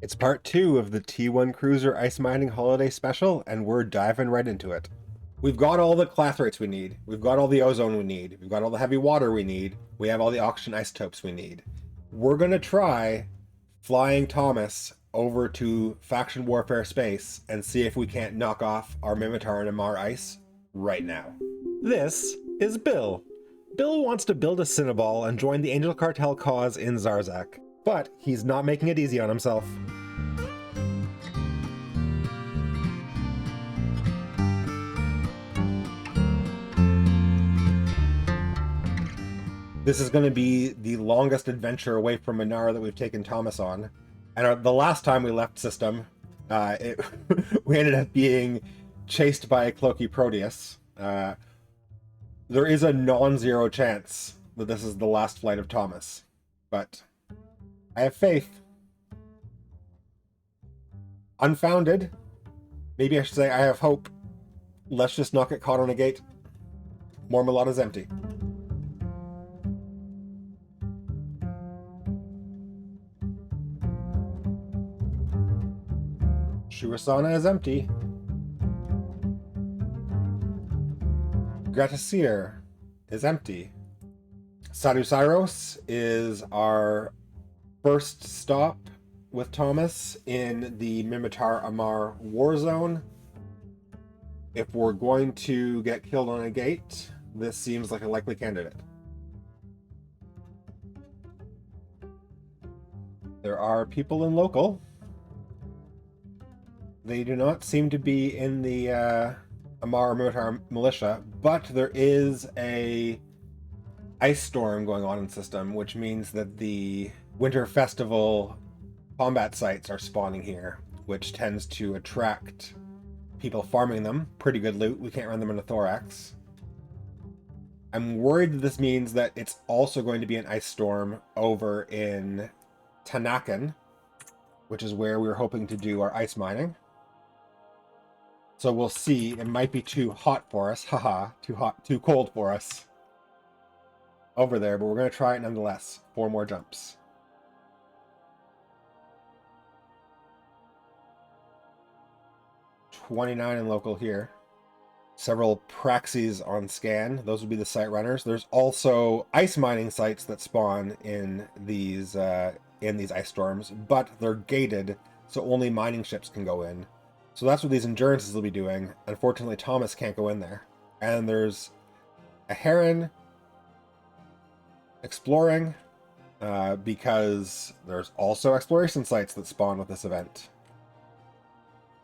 It's part 2 of the T1 Cruiser Ice Mining Holiday Special, and we're diving right into it. We've got all the clathrates we need, we've got all the ozone we need, we've got all the heavy water we need, we have all the oxygen isotopes we need. We're gonna try flying Thomas over to Faction Warfare Space and see if we can't knock off our Minmatar and Amarr ice right now. This is Bill. Bill wants to build a Cynabal and join the Angel Cartel cause in Zarzak, but he's not making it easy on himself. This is going to be the longest adventure away from Mannar that we've taken Thomas on. And the last time we left system, we ended up being chased by a Cloaky Proteus. There is a non-zero chance that this is the last flight of Thomas, but I have faith. Unfounded. Maybe I should say I have hope. Let's just not get caught on a gate. Mormolata is empty. Shurasana is empty. Gratisir is empty. Sadusairos is our first stop with Thomas in the Minmatar Amarr Warzone. If we're going to get killed on a gate, this seems like a likely candidate. There are people in local. They do not seem to be in the Amarr Minmatar militia, but there is a ice storm going on in system, which means that the Winter Festival combat sites are spawning here, which tends to attract people farming them. Pretty good loot. We can't run them into Thorax. I'm worried that this means that it's also going to be an ice storm over in Tanakan, which is where we were hoping to do our ice mining. So we'll see. It might be too hot for us. Haha, too hot, too cold for us over there, but we're going to try it nonetheless. 4 more jumps. $29 in local here. Several praxis on scan. Those would be the site runners. There's also ice mining sites that spawn in these ice storms, but they're gated, so only mining ships can go in. So that's what these endurances will be doing. Unfortunately, Thomas can't go in there. And there's a heron exploring, because there's also exploration sites that spawn with this event.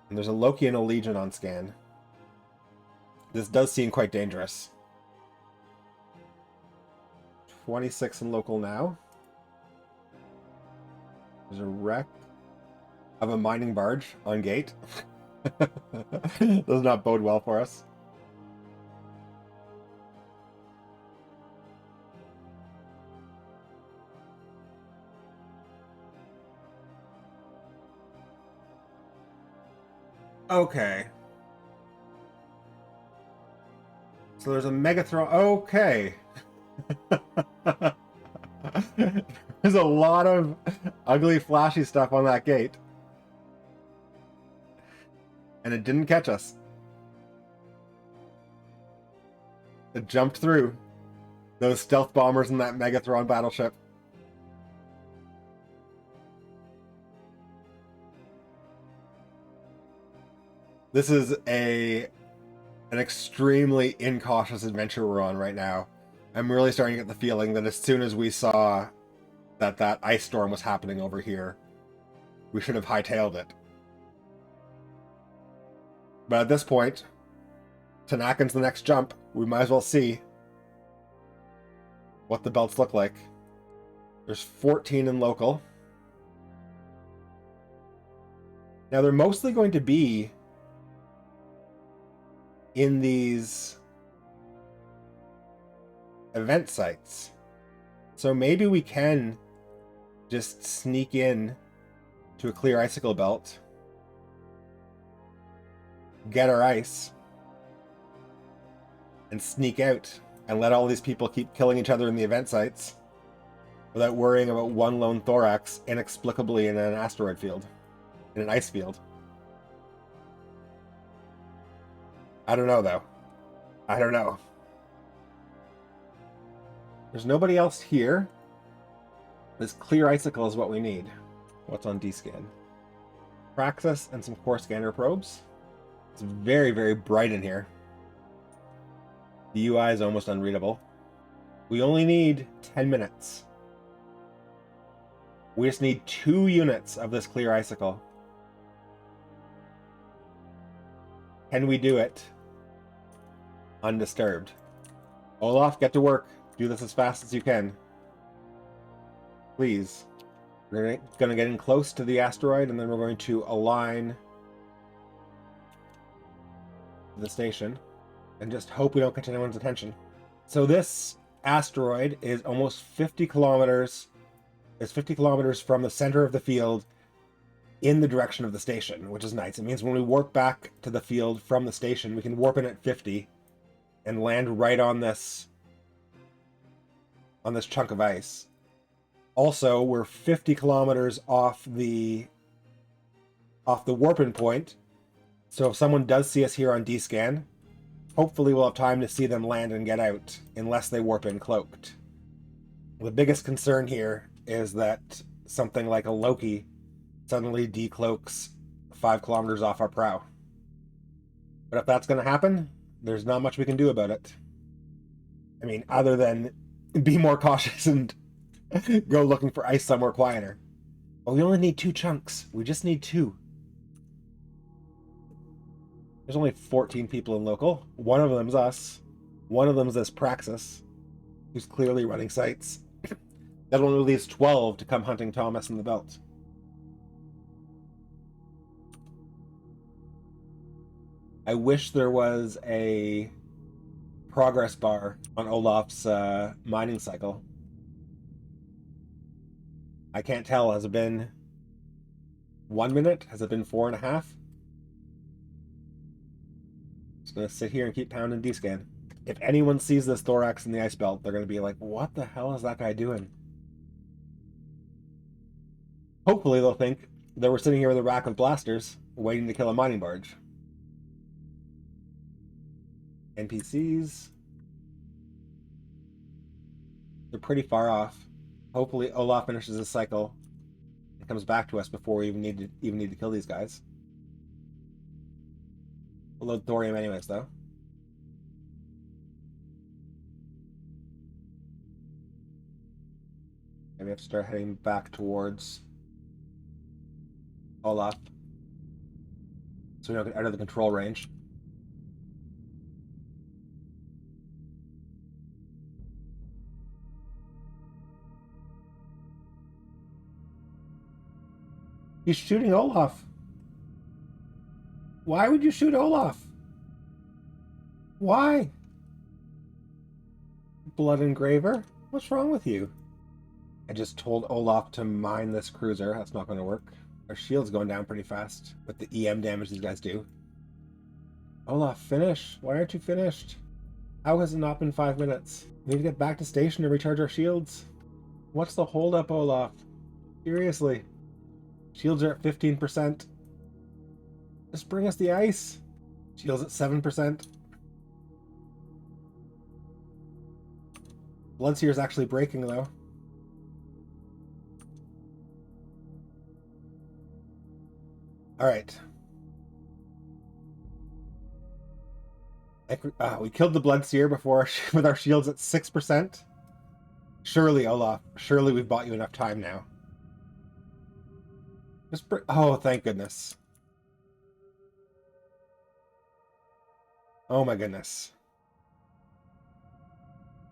And there's a Loki and a Legion on scan. This does seem quite dangerous. 26 in local now. There's a wreck of a mining barge on gate. Does not bode well for us. Okay. So there's a Megatron. Okay. There's a lot of ugly, flashy stuff on that gate. And it didn't catch us. It jumped through those stealth bombers in that Megatron battleship. This is an extremely incautious adventure we're on right now. I'm really starting to get the feeling that as soon as we saw that ice storm was happening over here, we should have hightailed it. But at this point, Tanakan's the next jump. We might as well see what the belts look like. There's 14 in local. Now they're mostly going to be in these event sites. So maybe we can just sneak in to a clear icicle belt, get our ice, and sneak out and let all these people keep killing each other in the event sites without worrying about one lone thorax inexplicably in an asteroid field. in an ice field. I don't know, though. I don't know. There's nobody else here. This clear icicle is what we need. What's on D-scan? Praxis and some core scanner probes. It's very, very bright in here. The UI is almost unreadable. We only need 10 minutes. We just need 2 units of this clear icicle. Can we do it undisturbed? Olaf, get to work. Do this as fast as you can. Please. We're going to get in close to the asteroid, and then we're going to align the station and just hope we don't catch anyone's attention. So this asteroid is almost 50 kilometers. It's 50 kilometers from the center of the field in the direction of the station, which is nice. It means when we warp back to the field from the station, we can warp in at 50 and land right on this chunk of ice. Also, we're 50 kilometers off the warp-in point, so if someone does see us here on D-scan, hopefully we'll have time to see them land and get out, unless they warp in cloaked. The biggest concern here is that something like a Loki suddenly decloaks 5 kilometers off our prow. But if that's going to happen, there's not much we can do about it. I mean, other than be more cautious and go looking for ice somewhere quieter. But we only need 2 chunks. We just need 2. There's only 14 people in local. One of them's us. One of them's this Praxis, who's clearly running sites. That only leaves 12 to come hunting Thomas in the belt. I wish there was a progress bar on Olaf's mining cycle. I can't tell. Has it been 1 minute? Has it been 4.5? Just gonna sit here and keep pounding D-scan. If anyone sees this thorax in the ice belt, they're gonna be like, what the hell is that guy doing? Hopefully they'll think that we're sitting here with a rack of blasters waiting to kill a mining barge. NPCs. They're pretty far off. Hopefully Olaf finishes his cycle and comes back to us before we even need to kill these guys. We'll load thorium anyways, though. And we have to start heading back towards Olaf, so we don't get out of the control range. He's shooting Olaf. Why would you shoot Olaf? Why? Blood engraver? What's wrong with you? I just told Olaf to mine this cruiser. That's not going to work. Our shield's going down pretty fast with the EM damage these guys do. Olaf, finish. Why aren't you finished? How has it not been 5 minutes? We need to get back to station to recharge our shields. What's the holdup, Olaf? Seriously. Shields are at 15%. Just bring us the ice. Shields at 7%. Bloodseer is actually breaking, though. Alright. We killed the Bloodseer before with our shields at 6%. Surely, Olaf. Surely we've bought you enough time now. Oh, thank goodness. Oh my goodness.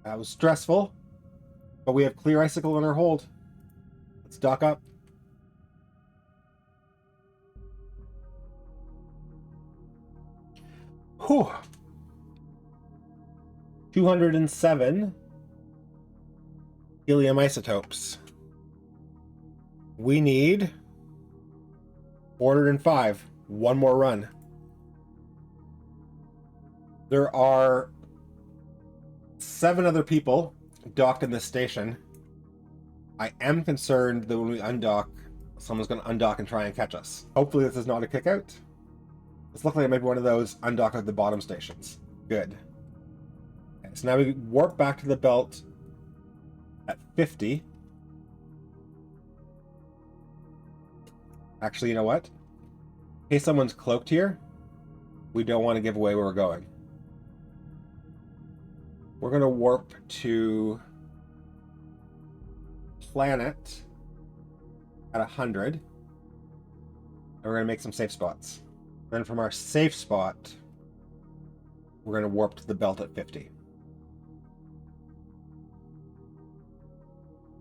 That was stressful, but we have clear icicle in our hold. Let's dock up. Whew. 207 helium isotopes. We need 405. One more run. There are 7 other people docked in this station. I am concerned that when we undock, Someone's going to undock and try and catch us. Hopefully this is not a kick out. This looks like it might be one of those undock at the bottom stations. Good. Okay, so now we warp back to the belt at 50. Actually, you know what? In case someone's cloaked here, we don't want to give away where we're going. We're going to warp to planet at 100. And we're going to make some safe spots. Then from our safe spot, we're going to warp to the belt at 50.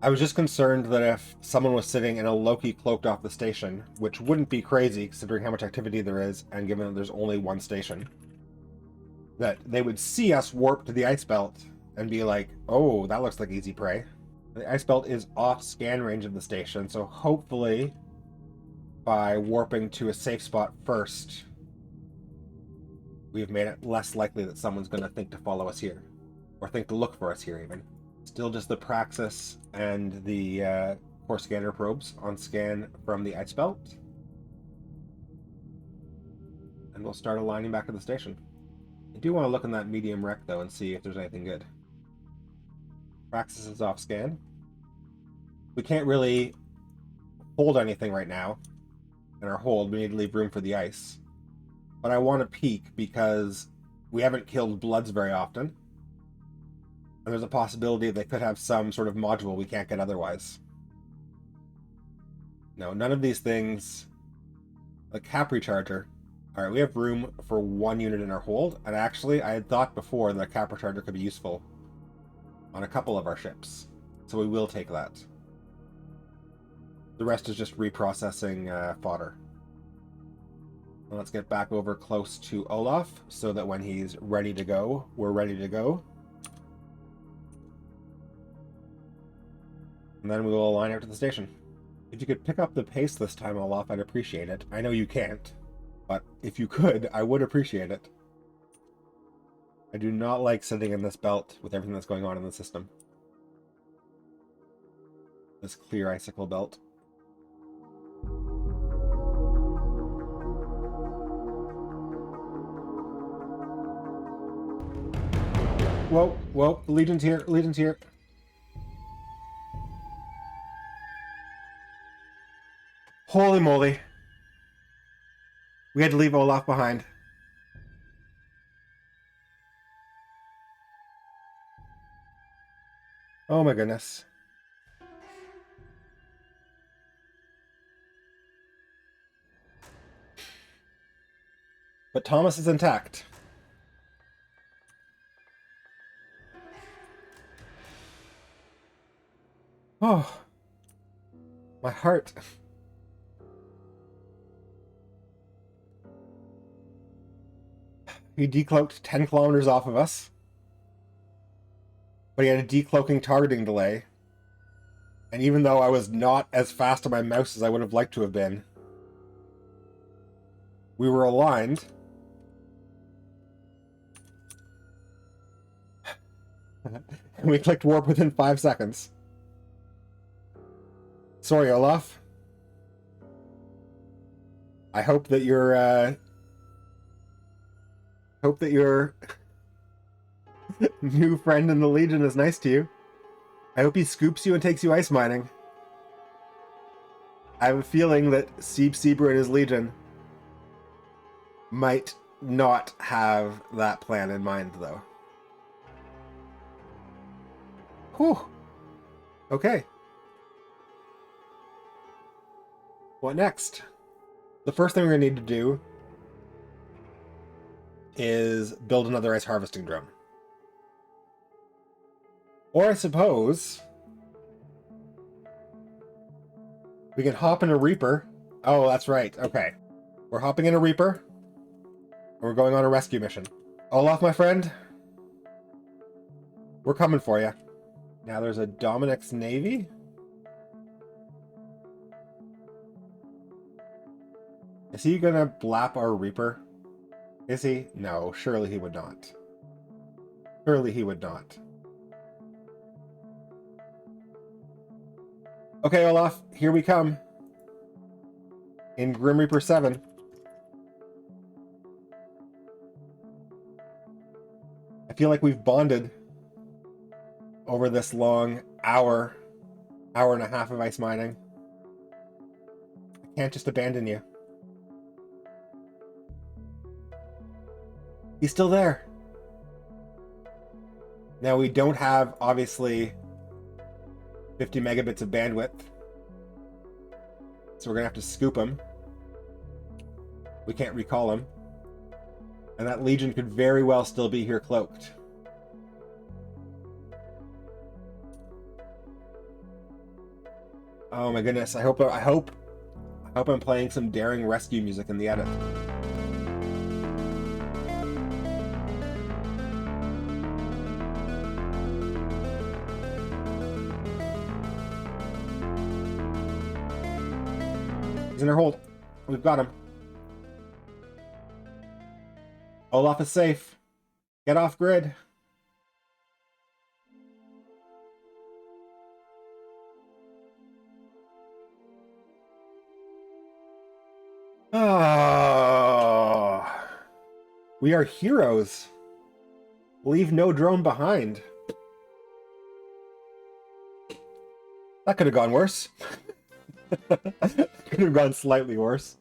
I was just concerned that if someone was sitting in a Loki cloaked off the station, which wouldn't be crazy considering how much activity there is and given that there's only one station, that they would see us warp to the ice belt and be like, oh, that looks like easy prey. The ice belt is off scan range of the station, so hopefully by warping to a safe spot first, we've made it less likely that someone's going to think to follow us here, or think to look for us here even. Still just the Praxis and the core scanner probes on scan from the ice belt. And we'll start aligning back to the station. I do want to look in that medium wreck though and see if there's anything good. Praxis is off scan. We can't really hold anything right now. In our hold, we need to leave room for the ice. But I want to peek because we haven't killed Bloods very often. And there's a possibility they could have some sort of module we can't get otherwise. No, none of these things. The cap recharger. Alright, we have room for one unit in our hold. And actually, I had thought before that a cap recharger could be useful on a couple of our ships. So we will take that. The rest is just reprocessing fodder. Let's get back over close to Olaf so that when he's ready to go, we're ready to go. And then we will align out to the station. If you could pick up the pace this time, Olaf, I'd appreciate it. I know you can't, but if you could, I would appreciate it. I do not like sitting in this belt with everything that's going on in the system. This clear icicle belt. Whoa, whoa, Legion's here, Legion's here. Holy moly. We had to leave Olaf behind. Oh my goodness. But Thomas is intact. Oh. My heart. He decloaked 10 kilometers off of us. But he had a decloaking targeting delay. And even though I was not as fast on my mouse as I would have liked to have been, we were aligned. And we clicked warp within 5 seconds. Sorry, Olaf. I hope that your new friend in the Legion is nice to you. I hope he scoops you and takes you ice mining. I have a feeling that Sieb Sieber and his Legion might not have that plan in mind, though. Whew. Okay. What next? The first thing we're going to need to do is build another ice harvesting drone. Or I suppose we can hop in a Reaper. Oh, that's right. Okay. We're hopping in a Reaper. And we're going on a rescue mission. Olaf, my friend. We're coming for you. Now there's a Dominic's Navy. Is he gonna blap our Reaper? Is he? No, surely he would not. Surely he would not. Okay, Olaf, here we come. in Grim Reaper 7. I feel like we've bonded over this long hour and a half of ice mining. I can't just abandon you. He's still there. Now we don't have, obviously, 50 megabits of bandwidth. So we're going to have to scoop him. We can't recall him. And that Legion could very well still be here cloaked. Oh my goodness, I hope I'm playing some daring rescue music in the edit. He's in our hold. We've got him. Olaf is safe. Get off grid. Oh, we are heroes. Leave no drone behind. That could have gone worse. Could have gone slightly worse.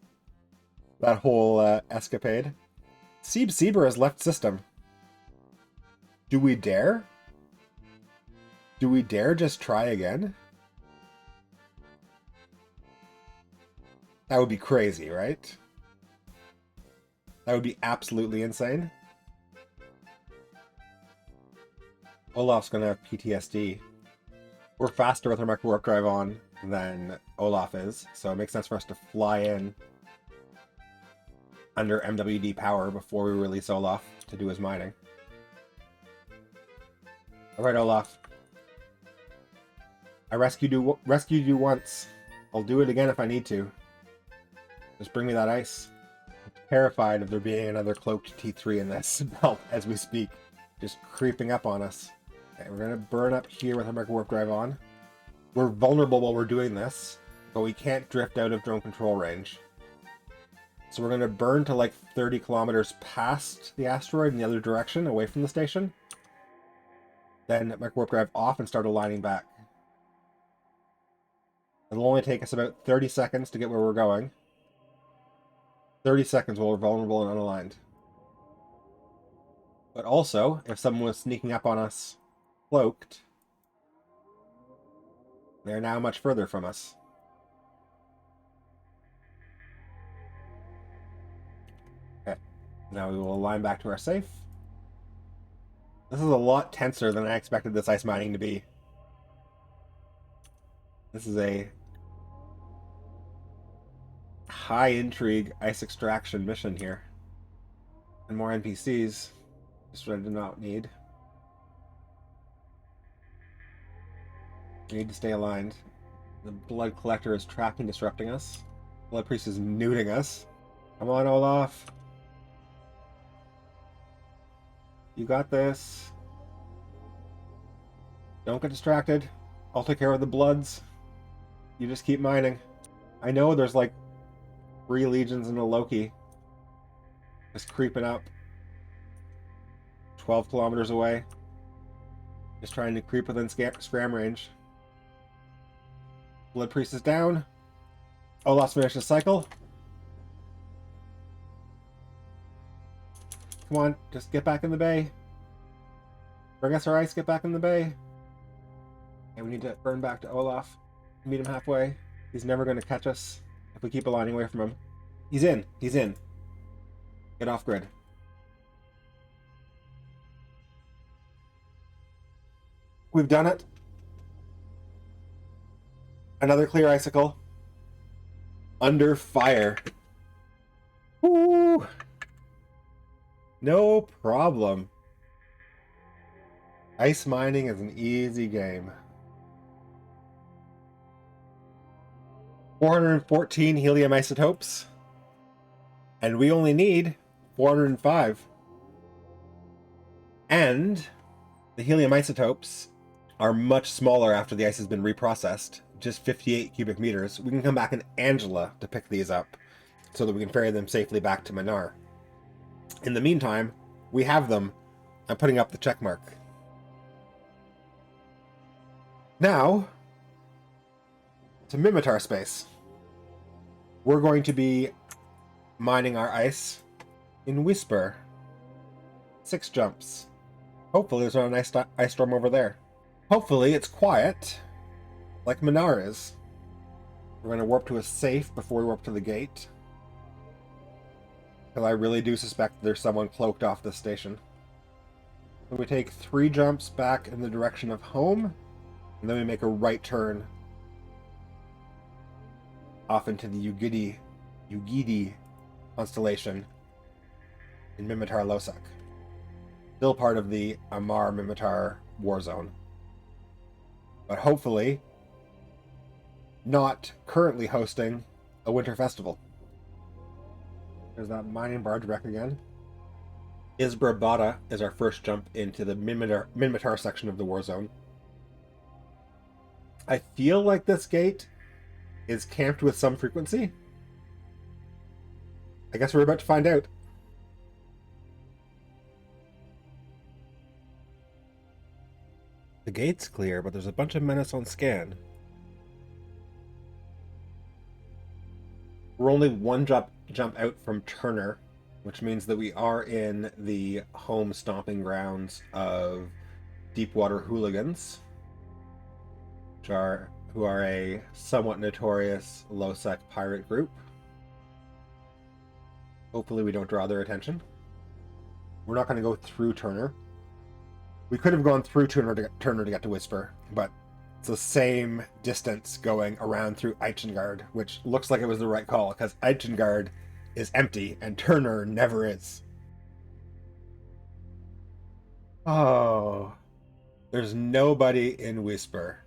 That whole escapade. Sieb Sieber has left system. Do we dare? Do we dare just try again? That would be crazy, right? That would be absolutely insane. Olaf's gonna have PTSD. We're faster with our micro warp drive on than Olaf is, so it makes sense for us to fly in under MWD power before we release Olaf to do his mining. Alright, Olaf. I rescued you once. I'll do it again if I need to. Just bring me that ice. I'm terrified of there being another cloaked T3 in this belt as we speak. Just creeping up on us. Okay, we're gonna burn up here with our micro warp drive on. We're vulnerable while we're doing this, but we can't drift out of drone control range. So we're gonna burn to like 30 kilometers past the asteroid in the other direction, away from the station. Then micro warp drive off and start aligning back. It'll only take us about 30 seconds to get where we're going. 30 seconds while we're vulnerable and unaligned. But also, if someone was sneaking up on us cloaked, they're now much further from us. Okay, now we will align back to our safe. This is a lot tenser than I expected this ice mining to be. This is a high intrigue ice extraction mission here. And more NPCs. Just what I did not need. We need to stay aligned. The blood collector is trapping, disrupting us. Blood priest is nuding us. Come on, Olaf. You got this. Don't get distracted. I'll take care of the bloods. You just keep mining. I know there's like 3 legions and a Loki. Just creeping up. 12 kilometers away. Just trying to creep within scram range. Blood priest is down. Olaf's finished his cycle. Come on, just get back in the bay. Bring us our ice, get back in the bay. And we need to burn back to Olaf. Meet him halfway. He's never going to catch us if we keep aligning away from him. He's in. He's in. Get off grid. We've done it. Another clear icicle. Under fire. Woo! No problem. Ice mining is an easy game. 414 helium isotopes. And we only need 405. And the helium isotopes are much smaller after the ice has been reprocessed. Just 58 cubic meters. We can come back in Angela to pick these up. so that we can ferry them safely back to Mannar. In the meantime, we have them. I'm putting up the check mark. Now, to Minmatar space. We're going to be mining our ice in Whisper. 6 jumps. Hopefully there's not an ice storm over there. Hopefully it's quiet, like Mannar is. We're going to warp to a safe before we warp to the gate. Because I really do suspect there's someone cloaked off this station. So we take 3 jumps back in the direction of home, and then we make a right turn off into the Ugidi constellation in Minmatar Losec. Still part of the Amarr Minmatar Warzone. But hopefully not currently hosting a winter festival. There's that mining barge wreck again. Isbra Bada is our first jump into the Minmatar section of the Warzone. I feel like this gate is camped with some frequency. I guess we're about to find out. The gate's clear, but there's a bunch of menace on scan. We're only 1 jump out from Turner, which means that we are in the home stomping grounds of Deepwater Hooligans, who are a somewhat notorious low-sec pirate group. Hopefully we don't draw their attention. We're not going to go through Turner. We could have gone through Turner to get to Whisper, but it's the same distance going around through Eichengard, which looks like it was the right call, because Eichengard is empty and Turner never is. Oh, there's nobody in Whisper.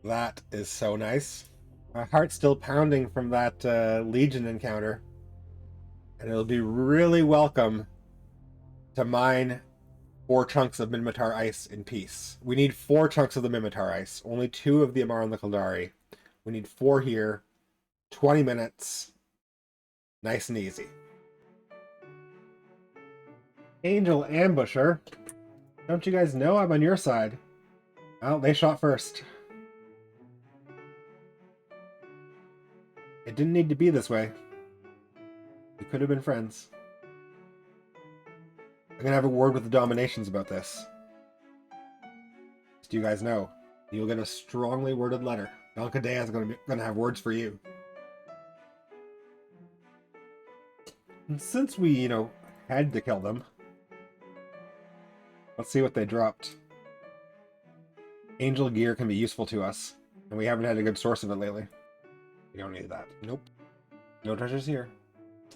That is so nice. My heart's still pounding from that Legion encounter, and it'll be really welcome to mine 4 chunks of Minmatar ice in peace. We need 4 chunks of the Minmatar ice. Only 2 of the Amarr and the Kildari. We need 4 here. 20 minutes. Nice and easy. Angel Ambusher. Don't you guys know I'm on your side? Well, they shot first. It didn't need to be this way. We could have been friends. I'm gonna have a word with the Dominations about this. Just so you guys know, you'll get a strongly worded letter. Alcadea is gonna have words for you. And since we, had to kill them, let's see what they dropped. Angel gear can be useful to us, and we haven't had a good source of it lately. We don't need that. Nope. No treasures here.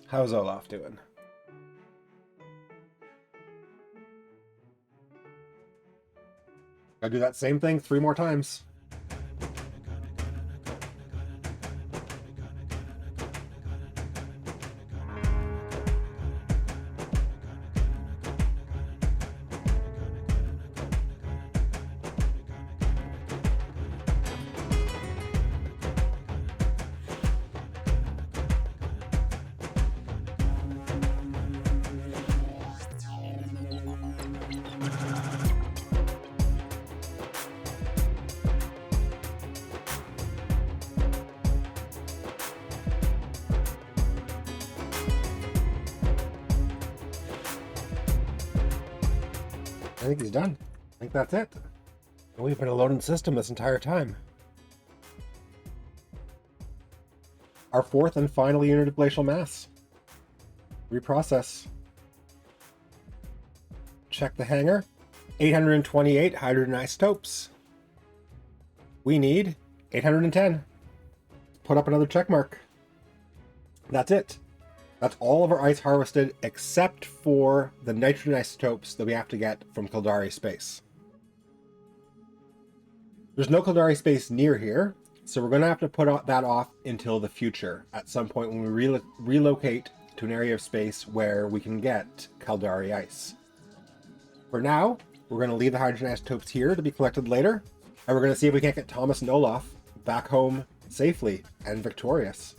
How's Olaf doing? Gotta do that same thing 3 more times. I think he's done. I think that's it. We've been a loading system this entire time. Our 4th and final unit of glacial mass. Reprocess. Check the hangar. 828 hydrogen isotopes. We need 810. Put up another check mark. That's it. That's all of our ice harvested except for the nitrogen isotopes that we have to get from Kildari space. There's no Kildari space near here, so we're going to have to put that off until the future at some point when we relocate to an area of space where we can get Kildari ice. For now, we're going to leave the hydrogen isotopes here to be collected later, and we're going to see if we can't get Thomas and Olaf back home safely and victorious.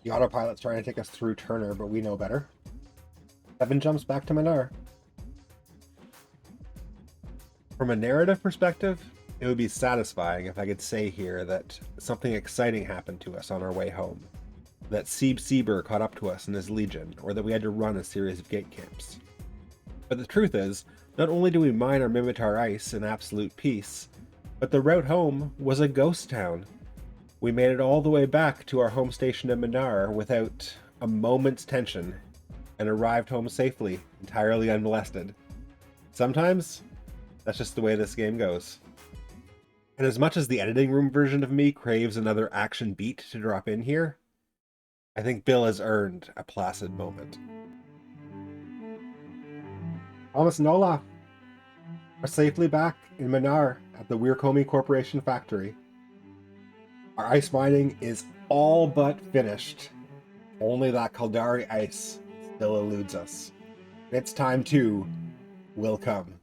The autopilot's trying to take us through Turner, but we know better. 7 jumps back to Mannar. From a narrative perspective, it would be satisfying if I could say here that something exciting happened to us on our way home. That Sieb Sieber caught up to us in his legion, or that we had to run a series of gate camps. But the truth is, not only do we mine our Minmatar ice in absolute peace, but the route home was a ghost town. We made it all the way back to our home station in Mannar without a moment's tension, and arrived home safely, entirely unmolested. Sometimes, that's just the way this game goes. And as much as the editing room version of me craves another action beat to drop in here, I think Bill has earned a placid moment. Thomas and Olaf are safely back in Mannar at the Weirkomi Corporation factory. Our ice mining is all but finished. Only that Kaldari ice still eludes us. Its time too will come.